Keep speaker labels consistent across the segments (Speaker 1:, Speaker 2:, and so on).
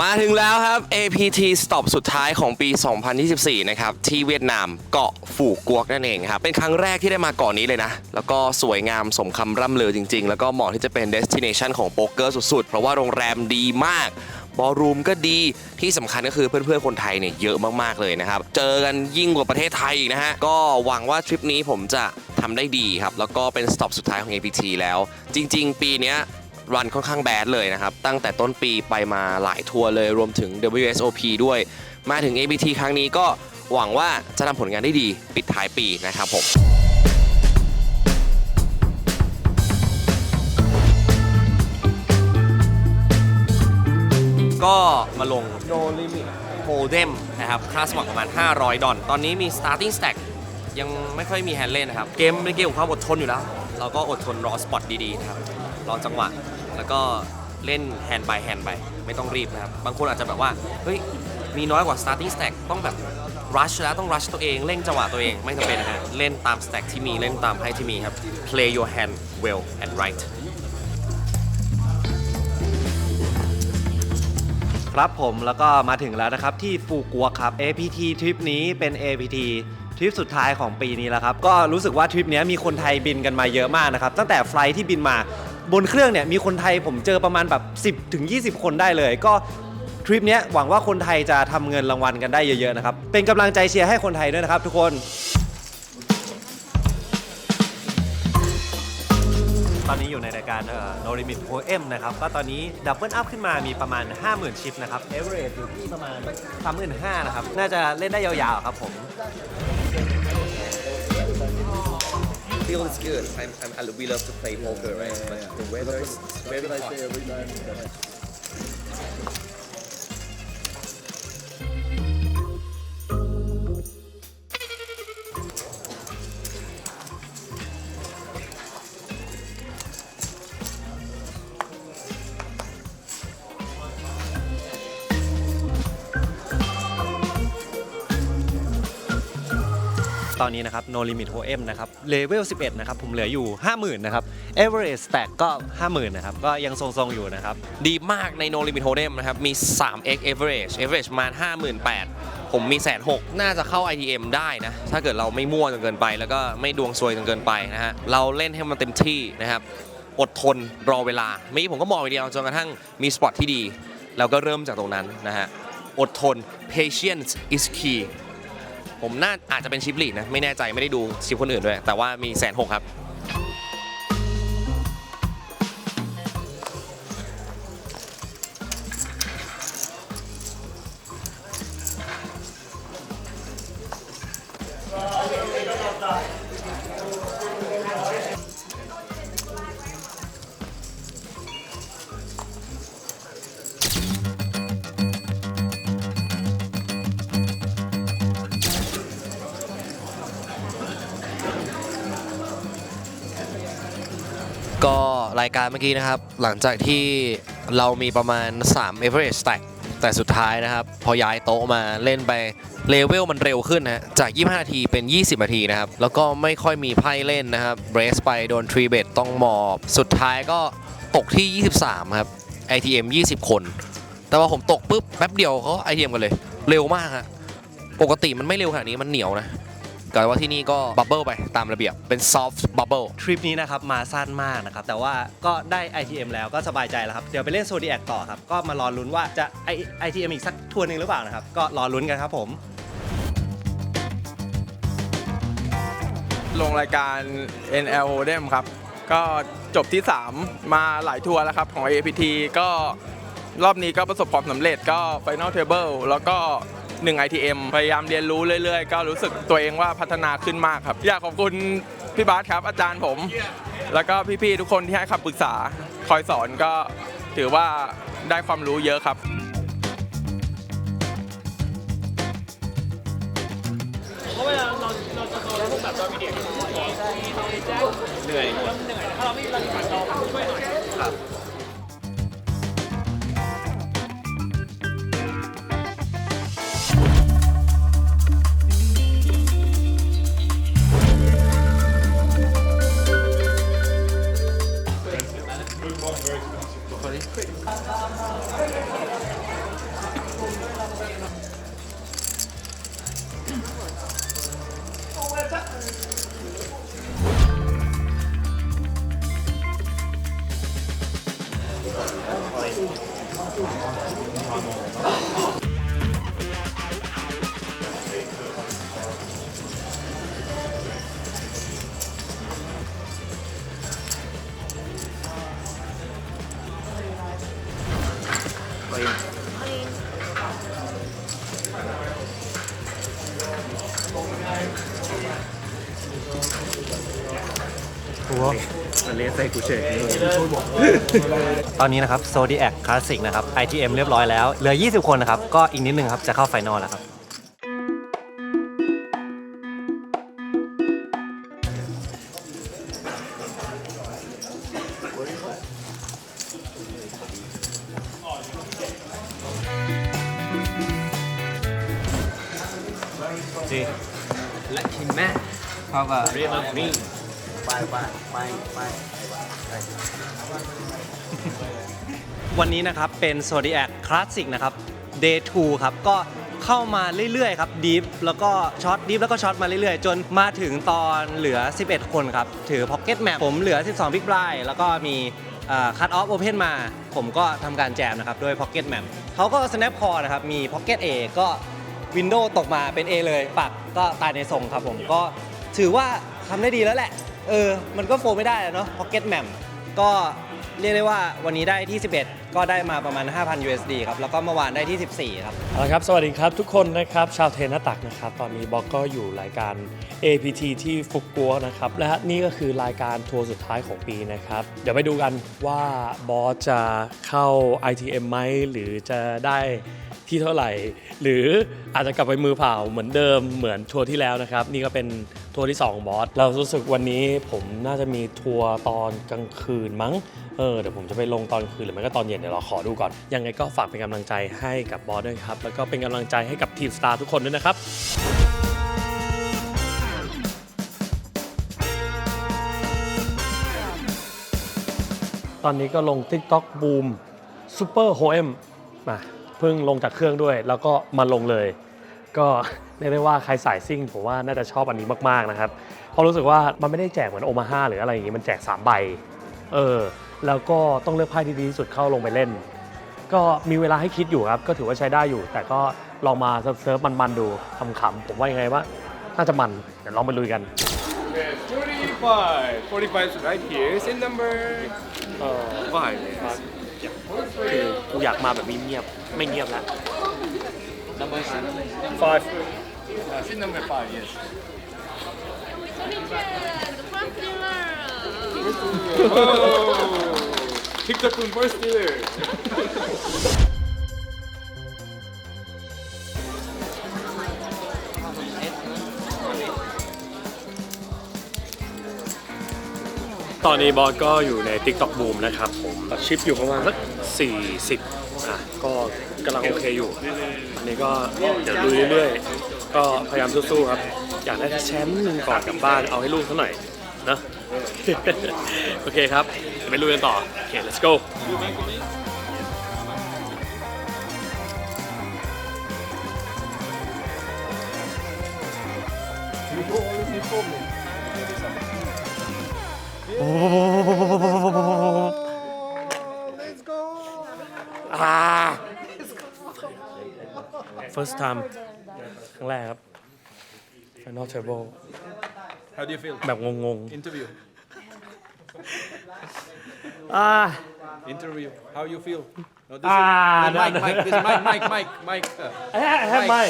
Speaker 1: มาถึงแล้วครับ APT Stop สุดท้ายของปี 2024 นะครับที่เวียดนามเกาะฝูกวกนั่นเองครับเป็นครั้งแรกที่ได้มาเกาะนี้เลยนะแล้วก็สวยงามสมคำร่ำลือจริงๆแล้วก็เหมาะที่จะเป็น destination ของโป๊กเกอร์สุดๆเพราะว่าโรงแรมดีมากบอลรูมก็ดีที่สำคัญก็คือเพื่อนๆคนไทยเนี่ยเยอะมากๆเลยนะครับเจอกันยิ่งกว่าประเทศไทยอีกนะฮะก็หวังว่าทริปนี้ผมจะทำได้ดีครับแล้วก็เป็นสต็อปสุดท้ายของ APT แล้วจริงๆปีนี้รันค่อนข้างแบดเลยนะครับตั้งแต่ต้นปีไปมาหลายทัวร์เลยรวมถึง WSOP ด้วยมาถึง APT ครั้งนี้ก็หวังว่าจะทำผลงานได้ดีปิดท้ายปีนะครับผมก็มาลง No Limit Hold'em นะครับค่าสมัครประมาณ$500ตอนนี้มี starting stack ยังไม่ค่อยมีแฮนด์เล่นนะครับเกมเป็นเกมของความอดทนอยู่แล้วเราก็อดทนรอสปอตดีๆนะครับรอจังหวะแล้วก็เล่นแฮนด์ by แฮนด์ไปไม่ต้องรีบนะครับบางคนอาจจะแบบว่าเฮ้ยมีน้อยกว่า starting stack ต้องแบบ rush แล้วต้อง rush ตัวเองเร่งจังหวะตัวเองไม่จำเป็นนะฮะเล่นตาม stack ที่มีเล่นตามไพ่ที่มีครับ play your hand well and right
Speaker 2: ครับผมแล้วก็มาถึงแล้วนะครับที่ฟูกัวครับ APT ทริปนี้เป็น APT ทริปสุดท้ายของปีนี้แล้วครับก็รู้สึกว่าทริปนี้มีคนไทยบินกันมาเยอะมากนะครับตั้งแต่ไฟล์ที่บินมาบนเครื่องเนี่ยมีคนไทยผมเจอประมาณแบบ10-20 คนได้เลยก็ทริปนี้หวังว่าคนไทยจะทำเงินรางวัลกันได้เยอะๆนะครับเป็นกำลังใจเชียร์ให้คนไทยด้วยนะครับทุกคนตอนนี้อยู่ในรายการNo Limit Hold'em นะครับก็ตอนนี้ดับเบิลอัพขึ้นมามีประมาณ 50,000 ชิปนะครับ Average อยู่ที่ประมาณ 35,000 นะครับน่าจะเล่นได้ยาวๆครับผม
Speaker 1: Feels good. We love to play poker, right? But the weather is very hot.
Speaker 2: ตอนนี้นะครับ No Limit Hold'em นะครับเลเวล11นะครับผมเหลืออยู่ 50,000 นะครับ Average Stack ก็ 50,000 นะครับก็ยังทรงๆอยู่นะครับ
Speaker 1: ดีมากใน No Limit Hold'em นะครับมี 3x average ประมาณ 58,000 ผมมี160,000น่าจะเข้า ITM ได้นะถ้าเกิดเราไม่มั่วจนเกินไปแล้วก็ไม่ดวงซวยจนเกินไปนะฮะเราเล่นให้มันเต็มที่นะครับอดทนรอเวลาเมื่อกี้ผมก็มองไปเดียวจนกระทั่งมีสปอตที่ดีเราก็เริ่มจากตรงนั้นนะฮะอดทน patience is keyผมน่าอาจจะเป็นชิปลีดนะไม่แน่ใจไม่ได้ดูชิปคนอื่นด้วยแต่ว่ามี160,000 ครับก็รายการเมื่อกี้นะครับหลังจากที่เรามีประมาณ3 average stack แต่สุดท้ายนะครับพอย้ายโต๊ะมาเล่นไปเลเวลมันเร็วขึ้นนะจาก25 นาทีเป็น20 นาทีนะครับแล้วก็ไม่ค่อยมีไพ่เล่นนะครับเบรสไปโดนทรีเบตต้องมอบสุดท้ายก็ตกที่23ครับ ITM 20 คนแต่ว่าผมตกปุ๊บแป๊บเดียวเขา ITM กันเลยเร็วมากฮะปกติมันไม่เร็วขนาดนี้มันเหนียวนะก็ว่าที่นี่ก็บับเบิลไปตามระเบียบเป็นซอฟต์บับเบิล
Speaker 2: ทริปนี้นะครับมาสั้นมากนะครับแต่ว่าก็ได้ ITM แล้วก็สบายใจแล้วครับเดี๋ยวไปเล่นโซดีแอคต่อครับก็มารอลุ้นว่าจะ ITM อีกสักทัวร์นึงหรือเปล่านะครับก็รอลุ้นกันครับผม
Speaker 3: ลงรายการ NL Hold'em ครับก็จบที่ 3 มาหลายทัวร์แล้วครับของ APT ก็รอบนี้ก็ประสบความสำเร็จก็ Final Table แล้วก็1 ITM พยายามเรียนรู้เรื่อยๆก็รู้สึกตัวเองว่าพัฒนาขึ้นมากครับอยากขอบคุณพี่บาสครับอาจารย์ผมแล้วก็พี่ๆทุกคนที่ให้คำปรึกษาคอยสอนก็ถือว่าได้ความรู้เยอะครับเพราะเวลาเราจะโดนพวกแบบเราวิดีโอเหนื่อยถ้าเราไม่มีเราช่วยหน่อยครับ
Speaker 1: Sorry.
Speaker 2: ตอนนี้นะครับ Zodiac Classic นะครับ ITM เรียบร้อยแล้ว เหลือ 20 คนนะครับ ก็อีกนิดนึงครับ จะเข้าไฟนอลแล้วครับ
Speaker 4: Let him man have a real of me.
Speaker 2: วันนี้นะครับเป็น Zodiac Classic นะครับ Day 2 ครับ ก็เข้ามาเรื่อยๆครับดีฟแล้วก็ช็อตดีฟแล้วก็ช็อตมาเรื่อยๆ จนมาถึงตอนเหลือ 11 คนครับ ถือ Pocket Map ผมเหลือ 12 Big Blind แล้วก็มีCut Off Open มา ผมก็ทำการแจมนะครับด้วย Pocket Map เขาก็ Snap Core นะครับ มี Pocket A ก็ Windows ตกมาเป็น A เลยปักก็ตายในทรงครับผมก็ถือว่าทำได้ดีแล้วแหละมันก็โฟไม่ได้แล้วเนาะ Pocket Map ก็เรียกได้ว่าวันนี้ได้ที่ 11 ก็ได้มาประมาณ 5,000 USD ครับ แล้วก็เมื่อวานได้ที่ 14 ครับ
Speaker 5: เอาละครับสวัสดีครับทุกคนนะครับชาวเทนหน้าตักนะครับตอนนี้บล็อกก็อยู่รายการ APT ที่ฟุกุโอกะนะครับและนี่ก็คือรายการทัวร์สุดท้ายของปีนะครับเดี๋ยวไปดูกันว่าบอสจะเข้า ITM ไหมหรือจะได้ที่เท่าไหร่ หรืออาจจะกลับไปมือเปล่าเหมือนเดิมเหมือนทัวร์ที่แล้วนะครับนี่ก็เป็นทัวร์ที่2ของบอสเรารู้สึกวันนี้ผมน่าจะมีทัวร์ตอนกลางคืนมั้งเดี๋ยวผมจะไปลงตอนคืนหรือไม่ก็ตอนเย็นเดี๋ยวเราขอดูก่อนยังไงก็ฝากเป็นกำลังใจให้กับบอสด้วยครับแล้วก็เป็นกำลังใจให้กับทีมสตาร์ทุกคนด้วยนะครับตอนนี้ก็ลง TikTok Boom Super Hoem มาเพิ่งลงจากเครื่องด้วยแล้วก็มาลงเลยก็เรียกได้ว่าใครสายซิ่งผมว่าน่าจะชอบอันนี้มากๆนะครับเพราะรู้สึกว่ามันไม่ได้แจกเหมือนโอมาฮ่าหรืออะไรอย่างงี้มันแจก3ใบแล้วก็ต้องเลือกไพ่ที่ดีที่สุดเข้าลงไปเล่นก็มีเวลาให้คิดอยู่ครับก็ถือว่าใช้ได้อยู่แต่ก็ลองมาเซิร์ฟมันๆดูขำๆผมว่ายังไงว่าน่าจะมันเดี๋ยวลองไปลุยกัน
Speaker 6: 45 is right here. Sin number 5.
Speaker 5: คือกูอยากมาแบบเงียบๆไม่เงียบแล้ว
Speaker 6: Number
Speaker 5: 5
Speaker 6: Sin number 5, yes. Oh! Pick the Kun first dealer.
Speaker 5: ตอนนี้บอสก็อยู่ใน TikTok Boom นะครับผมชิปอยู่ประมาณสัก40ก็กำลังโอเคอยู่อันนี้ก็เดี๋ยวดูเรื่อยๆก็พยายามสู้ๆครับอยากได้แชมป์หนึ่งก่อนกลับบ้านเอาให้ลูกสักหน่อยนะ โอเคครับเดี๋ยวไปลุยกันต่อโอเค let's go first time ครั้งแรกครับ final table
Speaker 6: How do you feel?
Speaker 5: แบบงง
Speaker 6: Interview.
Speaker 5: ๆ
Speaker 6: Interview. How you feel? No, this
Speaker 5: Ah,
Speaker 6: is,
Speaker 5: no,
Speaker 6: Mike,
Speaker 5: no.
Speaker 6: Mike, this is Mike.
Speaker 5: I have my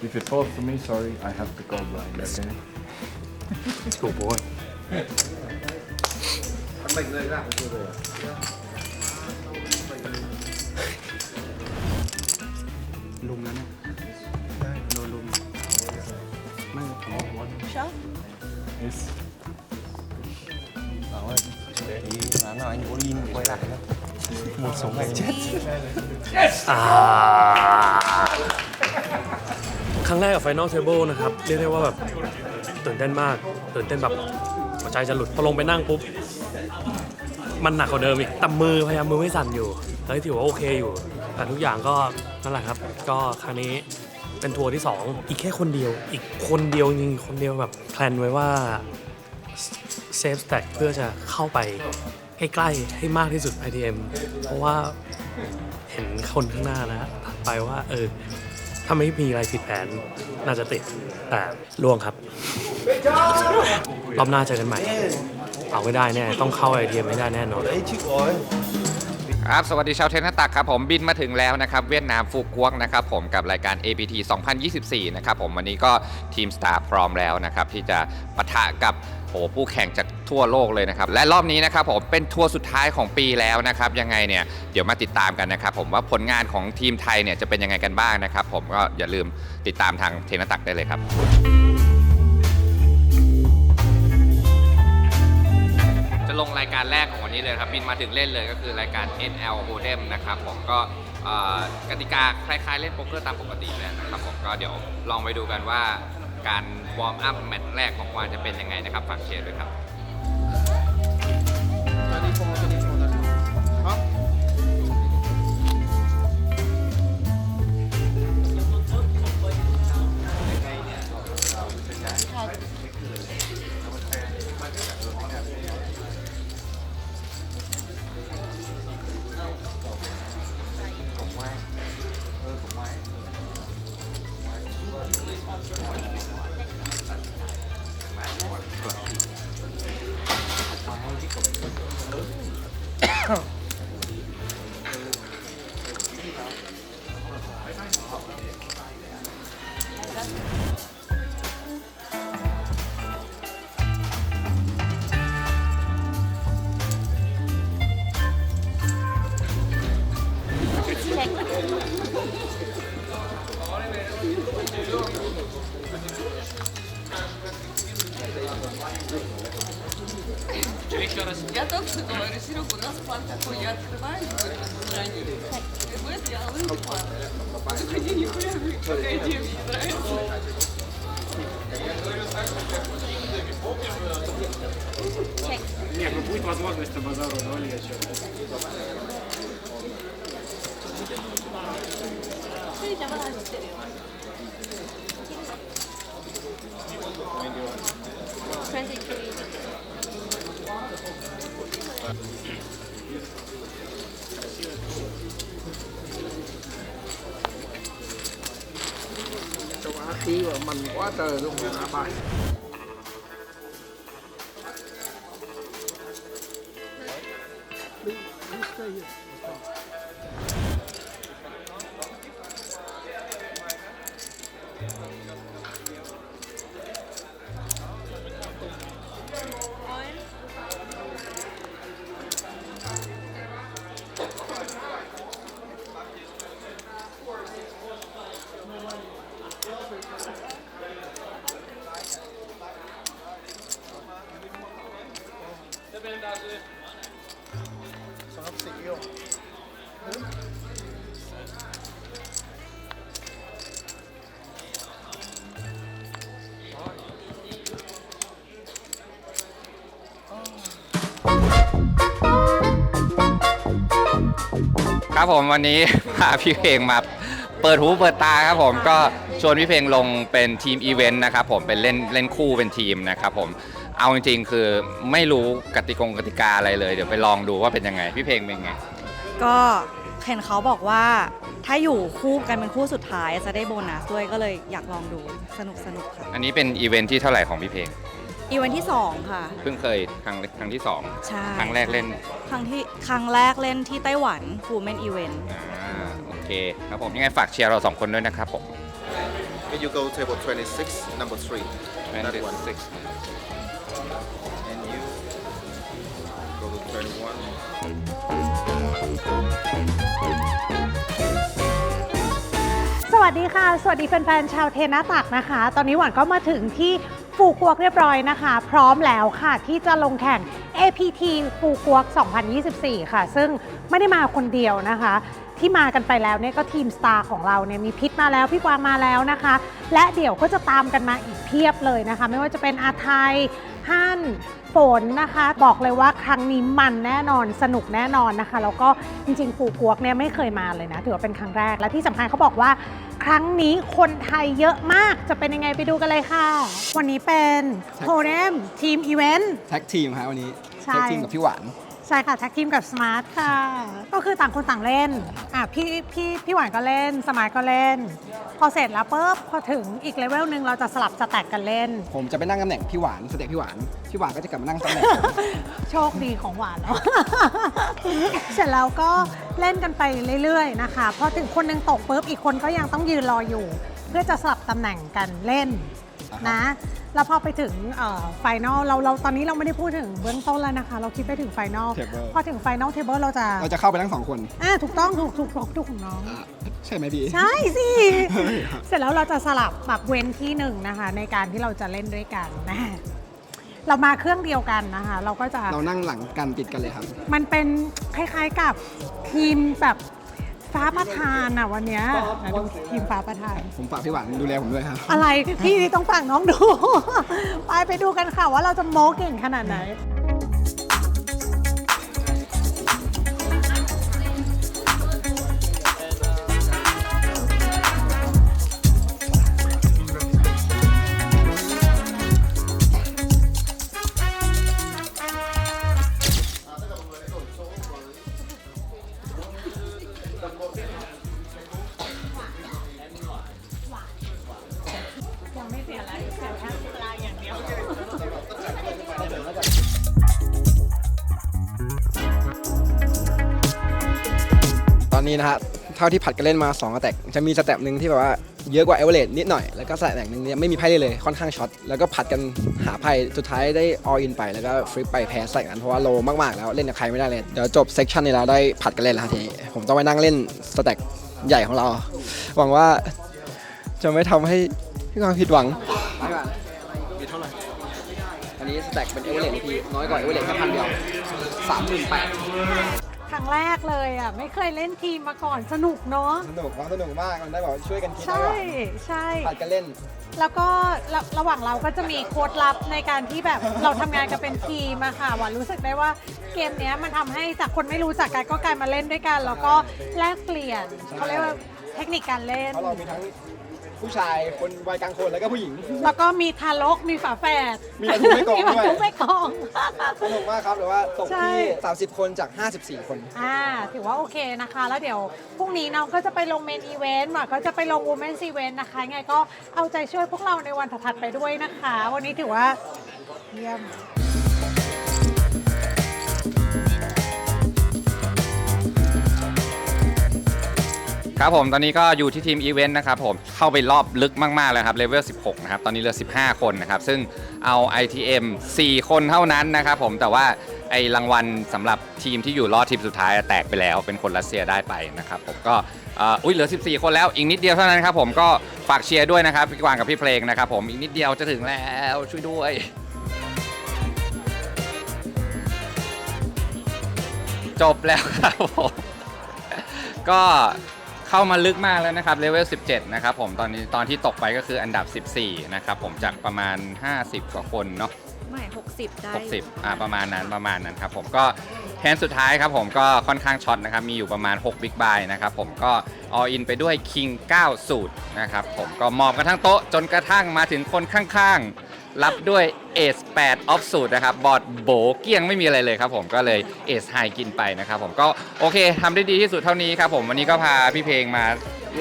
Speaker 7: If it falls to me, sorry, I have to go blind, okay?
Speaker 5: let's go boy
Speaker 4: ลุมแล้วเนี่ยโดนลุมไม่
Speaker 7: Yes.
Speaker 4: một số ngày chết
Speaker 5: ครั้งแรกกับ Final Table นะครับเรียกได้ว่าแบบตื่นเต้นมากตื่นเต้นแบบหัวใจจะหลุดพอลงไปนั่งปุ๊บมันหนักกว่าเดิมอีกแต่พยายามมือไม่สั่นอยู่แล้วถือว่าโอเคอยู่แต่ทุกอย่างก็นั่นแหละครับก็ครั้งนี้ เป็นทัวร์ที่ 2 อีกแค่คนเดียวอีกคนเดียวจริงๆคนเดียวแบบแพลนไว้ว่าเซฟสแต็กเพื่อจะเข้าไปใกล้ๆให้มากที่สุด ITM เพราะว่าเห็นคนข้างหน้านะถัดไปว่าถ้าไม่มีอะไรผิดแผนน่าจะติดแต่ล่วงครับ รอบหน้าเจอกันใหม่ เอาไม่ได้แน่ต้องเข้า ITM ไม่ได้แน่นอน
Speaker 8: ครับสวัสดีชาวเทนนิสตักครับผมบินมาถึงแล้วนะครับเวียดนามฟูกวกนะครับผมกับรายการ APT 2024 นะครับผมวันนี้ก็ทีมสตาร์พร้อมแล้วนะครับที่จะปะทะกับผู้แข่งจากทั่วโลกเลยนะครับและรอบนี้นะครับผมเป็นทัวร์สุดท้ายของปีแล้วนะครับยังไงเนี่ยเดี๋ยวมาติดตามกันนะครับผมว่าผลงานของทีมไทยเนี่ยจะเป็นยังไงกันบ้างนะครับผมก็อย่าลืมติดตามทางเทนนิสตักได้เลยครับจะลงรายการแรกของวันนี้เลยครับบินมาถึงเล่นเลยก็คือรายการ NL Hold'em นะครับผมก็กติกาคล้ายๆเล่นโป๊กเกอร์ตามปกติเลยนะครับผมก็เดี๋ยวลองไปดูกันว่าการวอร์มอัพแมตช์แรกของวานจะเป็นยังไงนะครับฝากเชียร์ด้วยครับ
Speaker 9: Я только что говорю, Серега, у нас план такой, я открываю, говорю, страни. И мы сделали план. Заходи, нихуя, какая идея мне нравится.
Speaker 6: Нет, ну будет возможность по базару, но или что.
Speaker 3: Châu Á khí và mình quá trời luôn Á bài.
Speaker 10: Sangat CEO.
Speaker 8: ครับผมวันนี้ พาพี่เพลงมาเปิดหูเปิดตาครับผมก็ชวนพี่เพลงลงเป็นทีมอีเวนต์นะครับผมเป็นเล่นคู่เป็นทีมนะครับผมเอาจริงๆคือไม่รู้กติกาอะไรเลยเดี๋ยวไปลองดูว่าเป็นยังไงพี่เพลงเป็นไง
Speaker 11: ก็เห็นเขาบอกว่าถ้าอยู่คู่กันเป็นคู่สุดท้ายจะได้โบนัสด้วยก็เลยอยากลองดูสนุกค่ะ
Speaker 8: อันนี้เป็นอีเวนต์ที่เท่าไหร่ของพี่เพลง
Speaker 11: อีเวนท์ที่ 2 ค่ะ
Speaker 8: เพิ่งเคยครั้งที่2
Speaker 11: ใช่
Speaker 8: ครั้งแรกเล่น
Speaker 11: ครั้งแรกเล่นที่ไต้หวันฟูเมนอีเวนต์
Speaker 8: โอเคครับผมยังไงฝากเชียร์เรา2คนด้วยนะครับผม
Speaker 10: Can you go table 26, number 3? That one.
Speaker 8: 26
Speaker 10: And you go to 21.
Speaker 12: สวัสดีค่ะ สวัสดีแฟนๆ ชาวเทนนิสตักนะคะ ตอนนี้หวานก็มาถึงที่ฟูกวกเรียบร้อยนะคะ พร้อมแล้วค่ะที่จะลงแข่ง APT ฟูกวก 2024 ค่ะ ซึ่งไม่ได้มาคนเดียวนะคะ ที่มากันไปแล้วเนี่ยก็ทีมสตาร์ของเราเนี่ยมีพิษมาแล้วพี่กวางมาแล้วนะคะ และเดี๋ยวก็จะตามกันมาอีกเพียบเลยนะคะ ไม่ว่าจะเป็นอาไทย 5 นฝนนะคะ บอกเลยว่าครั้งนี้มันแน่นอนสนุกแน่นอนนะคะแล้วก็จริงๆฟูกวกเนี่ยไม่เคยมาเลยนะถือว่าเป็นครั้งแรกและที่สำคัญเขาบอกว่าครั้งนี้คนไทยเยอะมากจะเป็นยังไงไปดูกันเลยค่ะ วันนี้เป็นโฮเดมทีมอีเวนต์
Speaker 13: แท็กทีมฮะวันนี้
Speaker 12: ใช่
Speaker 13: แท็กทีมกับพี่หวาน
Speaker 12: ใช่ค่ะแท็กทีมกับสมาร์ทค่ะ ก็คือต่างคนต่างเล่นพี่หวานก็เล่นสมาร์ทก็เล่น พอเสร็จแล้วปุ๊บพอถึงอีกเลเวลหนึ่งเราจะสลับสแต็กกันเล่น
Speaker 13: ผมจะไปนั่งตำแหน่งพี่หวานสเต็ปพี่หวานก็จะกลับมานั่งตำแหน่งผม
Speaker 12: โชคดีของหวานเนาะ เสร็จแล้วก็เล่นกันไปเรื่อยๆนะคะพอถึงคนหนึงตกปุ๊บอีกคนก็ยังต้องยืนรออยู่ เพื่อจะสลับตำแหน่งกันเล่นนะแล้วพอไปถึงไฟนอลเราตอนนี้เราไม่ได้พูดถึงเบื้องต้นแล้วนะคะ เราคิดไปถึงไฟนอล
Speaker 13: Table
Speaker 12: พอถึงไฟนอลเทเบิลเราจะ
Speaker 13: เข้าไปทั้ง2 คน
Speaker 12: ถูกต้องถูกของน้อง
Speaker 13: ใช่ไหมพี่
Speaker 12: ใช่สิ เสร็จแล้วเราจะสลับแบบเว้นที่หนึ่งนะคะ ในการที่เราจะเล่นด้วยกันนะเรามาเครื่องเดียวกันนะคะ เราก็จะ
Speaker 13: เรานั่งหลังกันติดกันเลยครับ
Speaker 12: มันเป็นคล้ายๆกับทีมแบบฟ้าประธานอะวันเนี้ยนะดูทีมฟ้าประธาน
Speaker 13: ผมฝากพี่หวานดูแลผมด้วยครับ
Speaker 12: อะไรพี่ต้องฝากน้องดู ไปดูกันค่ะว่าเราจะโม้เก่งขนาดไหน ยังไม่เสียแล้วเสียแค่เวลาอย่างเดียว
Speaker 13: ตอนนี้นะฮะเท่าที่ผัดกันเล่นมา2 สเต็ปจะมีสเต็ปหนึ่งที่แบบว่าเยอะกว่าเอเวอเรสต์นิดหน่อยแล้วก็สเต็ปหนึ่งเนี่ยไม่มีไพ่เลยค่อนข้างช็อตแล้วก็ผัดกันหาไพ่สุดท้ายได้ออลอินไปแล้วก็ฟลิปไปแพ้ใส่กันเพราะว่าโลมากๆแล้วเล่นกับใครไม่ได้เลยเดี๋ยวจบเซสชันนี้แล้วได้ผัดกันเล่นแล้วทีนี้ผมต้องไปนั่งเล่นสเต็ปใหญ่ของเราหวังว่าจะไม่ทำให้พี่กวางผิดหวังมีเท่าไหร่อันนี้สเต็ปเป็นเอเวอเรสต์พี่น้อยกว่าเอเวอเรสต์แค่1,000 เดียว 38,000
Speaker 12: ครั้งแรกเลยอ่ะไม่เคยเล่นทีมมาก่อนสนุกเนาะ
Speaker 13: สนุกมากมันได้แบบช่วยกันคิด
Speaker 12: ใช่ใช่
Speaker 13: ผัดกันเล่น
Speaker 12: แล้วก็ระหว่างเราก็จะมีโค้ดลับในการที่แบบเราทำงานกันเป็นทีมอะค่ะหวานรู้สึกได้ว่าเกมเนี้ยมันทำให้จากคนไม่รู้จักกันก็กลายมาเล่นด้วยกันแล้วก็แลกเปลี่ยนเขาเรียกว่าเทคนิคการเล่น
Speaker 13: เพราะเรามีทั้งผู้ชายคนวัยกลางคนแล้วก็ผู้หญิง
Speaker 12: แล้วก็มีทารกมีฝาแฝด
Speaker 13: มีประตูไม่กองด้วย
Speaker 12: มีประตูไม่กอง
Speaker 13: สนุกมากครับหรือว่าตก
Speaker 12: ใช่
Speaker 13: ที่30 คนจาก 54 คน
Speaker 12: ถือว่าโอเคนะคะ แล้วเดี๋ยวพรุ่งนี้น้องก็จะไปลงเมนอีเวนต์หมาก็จะไปลงวูแมนซีเวนต์นะคะไงก็เอาใจช่วยพวกเราในวันถัดๆไปด้วยนะคะ วันนี้ถือว่าเยี่ยม
Speaker 8: ครับผมตอนนี้ก็อยู่ที่ทีมอีเวนต์นะครับผมเข้าไปรอบลึกมากๆเลยครับเลเวล 16 นะครับตอนนี้เหลือ 15 คนนะครับซึ่งเอา ITM 4 คนเท่านั้นนะครับผมแต่ว่าไอ้รางวัลสำหรับทีมที่อยู่รอบทีมสุดท้ายแตกไปแล้วเป็นคนรัสเซียได้ไปนะครับผมก็เหลือ 14 คนแล้วอีกนิดเดียวเท่านั้นครับผมก็ฝากเชียร์ด้วยนะครับพี่กวางกับพี่เพลงนะครับผมอีกนิดเดียวจะถึงแล้วช่วยด้วยจบแล้วครับผมก็เข้ามาลึกมากแล้วนะครับเลเวล 17 นะครับผมตอนที่ตกไปก็คืออันดับ 14 นะครับผมจากประมาณ 50 กว่าคนเนาะ
Speaker 11: ไม่60 ได้
Speaker 8: 60ประมาณนั้นครับผมก็แทนสุดท้ายครับผมก็ค่อนข้างช็อตนะครับมีอยู่ประมาณ6 Big Buy นะครับผมก็ออินไปด้วย King 9 สูตรนะครับผมก็มอบกันทั้งโต๊ะจนกระทั่งมาถึงคนข้างๆรับด้วย Ace 8 Off สูตรนะครับบอร์ดโบเกี้ยงไม่มีอะไรเลยครับผมก็เลย Ace High กินไปนะครับผมก็โอเคทำได้ดีที่สุดเท่านี้ครับผมวันนี้ก็พาพี่เพลงมา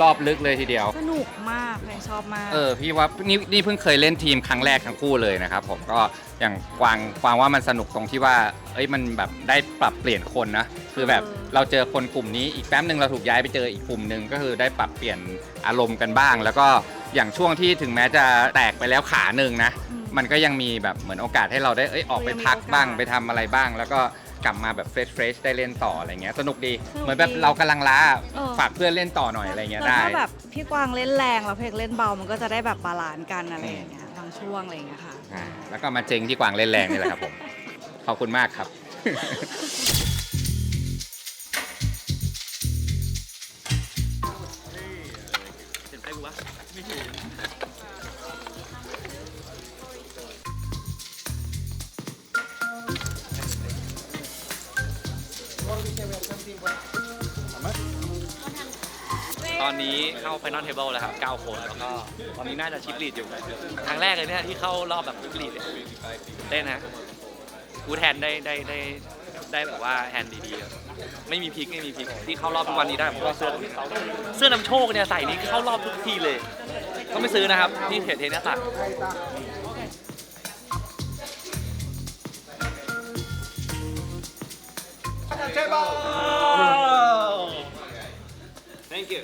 Speaker 8: รอบลึกเลยทีเดียว
Speaker 11: สนุกมากเพลงชอบมาก
Speaker 8: พี่ว่านี่เพิ่งเคยเล่นทีมครั้งแรกทั้งคู่เลยนะครับผมก็อย่างกวางว่ามันสนุกตรงที่ว่ามันแบบได้ปรับเปลี่ยนคนนะคือแบบเราเจอคนกลุ่มนี้อีกแป๊บนึงเราถูกย้ายไปเจออีกกลุ่มนึงก็คือได้ปรับเปลี่ยนอารมณ์กันบ้าง แล้วก็อย่างช่วงที่ถึงแม้จะแตกไปแล้วขาหนึ่งนะมันก็ยังมีแบบเหมือนโอกาสให้เราได้ออกไปพักบ้างไปทำอะไรบ้างแล้วก็กลับมาแบบเฟรชได้เล่นต่ออะไรเงี้ยสนุกดีเหมือนแบบเรากำลังล้าฝากเพื่อนเล่นต่อหน่อยอะไรเงี้ยได้
Speaker 11: ถ้าแบบพี่กวางเล่นแรงแล้วเพลงเล่นเบามันก็จะได้แบบบาลานซ์กันอะไรอย่างเงี้ยบางช่วงอะไรอย่างเงี้ยค่ะ
Speaker 8: แล้วก็มาเจงที่กวางเล่นแรงนี่แหละครับผมขอบคุณมากครับ
Speaker 14: ตอนนี้เข้า Final Table แล้วครับ9 คนแล้วก็ตอนนี้น่าจะชิปลีดอยู่ครั้งแรกเลยเนี่ยที่เข้ารอบแบบชิปลีดเลยเต้นนะกูแทนได้แบบว่าแฮนด์ดีๆไม่มีพลิกที่เข้ารอบทุกวันนี้ได้เพราะว่าเสื้อนำโชคเนี่ยใส่นี้เข้ารอบทุกทีเลยต้องไปซื้อนะครับที่เพจเทนนิสตักThank you.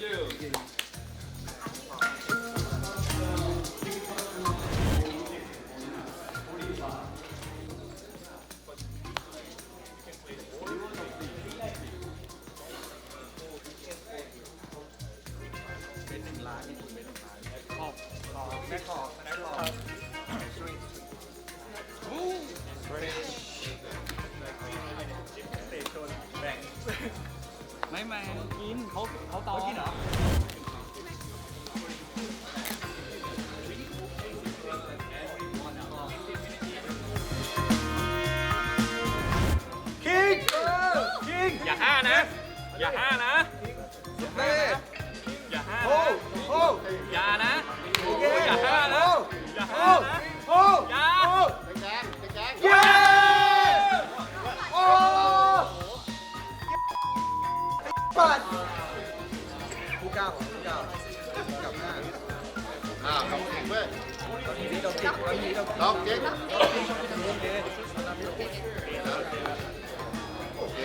Speaker 14: ไม่กินเขาต่อกินเหรอคิงอย่าห้านะอย่าห้านะอย่าห้าอย่านะอย่าห้านะอย่าห้านะอย่า
Speaker 10: ปัดผู้ก้าวกับหน้าลองเก่งเว้ยลองเก่งโอเค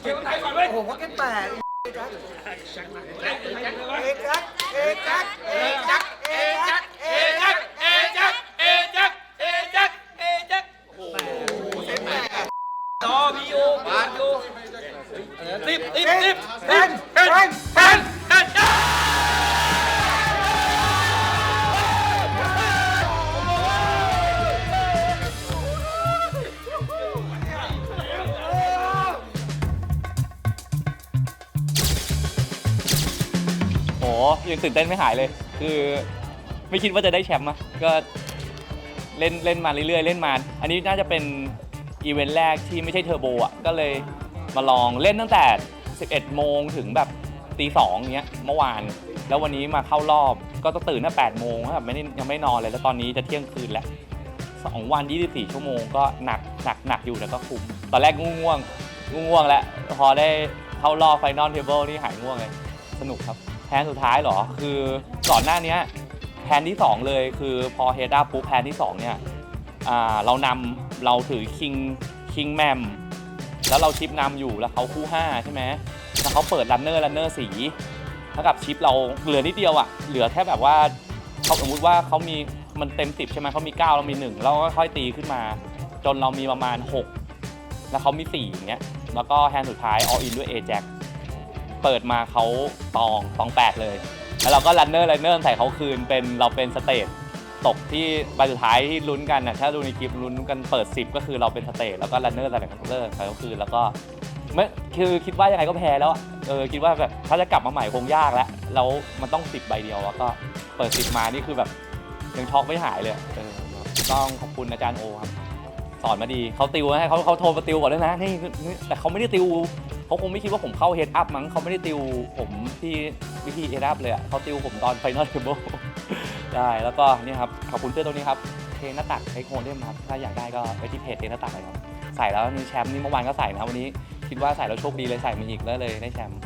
Speaker 10: เก็บไทยก่อนเว้ยโอ้โหว่าแค่แตก
Speaker 14: ยังตื่นเต้นไม่หายเลยคือไม่คิดว่าจะได้แชมป์อะก็เล่นมาเรื่อยๆเล่นมาอันนี้น่าจะเป็นอีเวนต์แรกที่ไม่ใช่เทอร์โบอะก็เลยมาลองเล่นตั้งแต่ 11 โมงถึงแบบตี 2เงี้ยเมื่อวานแล้ววันนี้มาเข้ารอบก็ต้องตื่นตั้ง8 โมงแบบยังไม่นอนเลยแล้วตอนนี้จะเที่ยงคืนแล้ว2 วัน24 ชั่วโมงก็หนักอยู่แต่ก็คุ้มตอนแรกง่วงแล้วพอได้เข้ารอบ Final Table นี่หายง่วงเลยสนุกครับแพนสุดท้ายเหรอคือก่อนหน้านี้แพนที่2เลยคือพอเฮดอัพปุ๊บแพนที่2เนี่ยเราถือคิงแมมแล้วเราชิปนำอยู่แล้วเขาคู่5ใช่ไหมแล้วเขาเปิดรันเนอร์สีเท่ากับชิปเราเหลือนิดเดียวอ่ะเหลือแค่แบบว่าเขาสมมติว่าเขามีมันเต็ม10ใช่ไหมเขามี9เรามี1แล้วก็ค่อยตีขึ้นมาจนเรามีประมาณ6แล้วเขามี4อย่างเงี้ยแล้วก็แฮนด์สุดท้าย all in ด้วย A Jackเปิดมาเขาตอง8เลยแล้วเราก็รันเนอร์ใส่เขาคืนเราเป็นสเตจตกที่ใบสุดท้ายที่ลุ้นกันนะถ้าดูในคลิปลุ้นกันเปิด10ก็คือเราเป็นสเตจแล้วก็รันเนอร์ใส่เขาคืนแล้วก็ไม่คือคิดว่ายังไงก็แพ้แล้วคิดว่าแบบถ้าจะกลับมาใหม่คงยากแล้วมันต้อง10 ใบเดียวแล้วก็เปิด10มานี่คือแบบยังช็อกไม่หายเลยต้องขอบคุณอาจารย์โอครับสอนมาดีเขาติวให้เขาโทรมาติวก่อนด้วยนะนี่แต่เขาไม่ได้ติวเขาคงไม่คิดว่าผมเข้าเฮดอัพมั้งเขาไม่ได้ติวผมที่วิธีเฮดอัพเลยเขาติวผมตอน Final Table ได้แล้วก็นี่ครับขอบคุณเสื้อตัวนี้ครับเทนหน้าตักเทคโฮเดมครับถ้าอยากได้ก็ไปที่เพจเทนหน้าตักเลยครับใส่แล้วมีแชมป์นี่เมื่อวานก็ใส่นะวันนี้คิดว่าใส่แล้วโชคดีเลยใส่มาอีกแล้วเลยได้แชมป์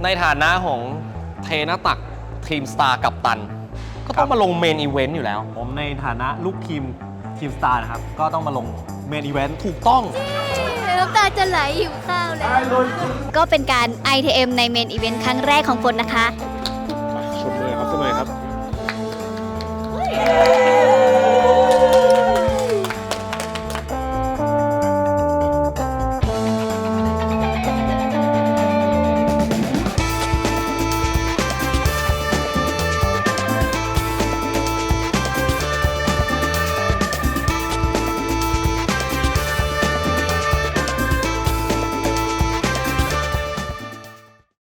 Speaker 1: ในฐานะของเทนหน้าตักทีมสตาร์กัปตันก็ต้องมาลงเมนอีเวนต์อยู่แล้ว
Speaker 2: ผมในฐานะลูกทีมสตาร์นะครับก็ต้องมาลงเมนอีเวนต์ถูกต้อง
Speaker 15: น้ำตาจะไหลหิวข้าวแล้วก็เป็นการ ITM ในเมนอีเวนต์ครั้งแรกของฝนนะคะ
Speaker 2: ชมเลยครับเสมอครับ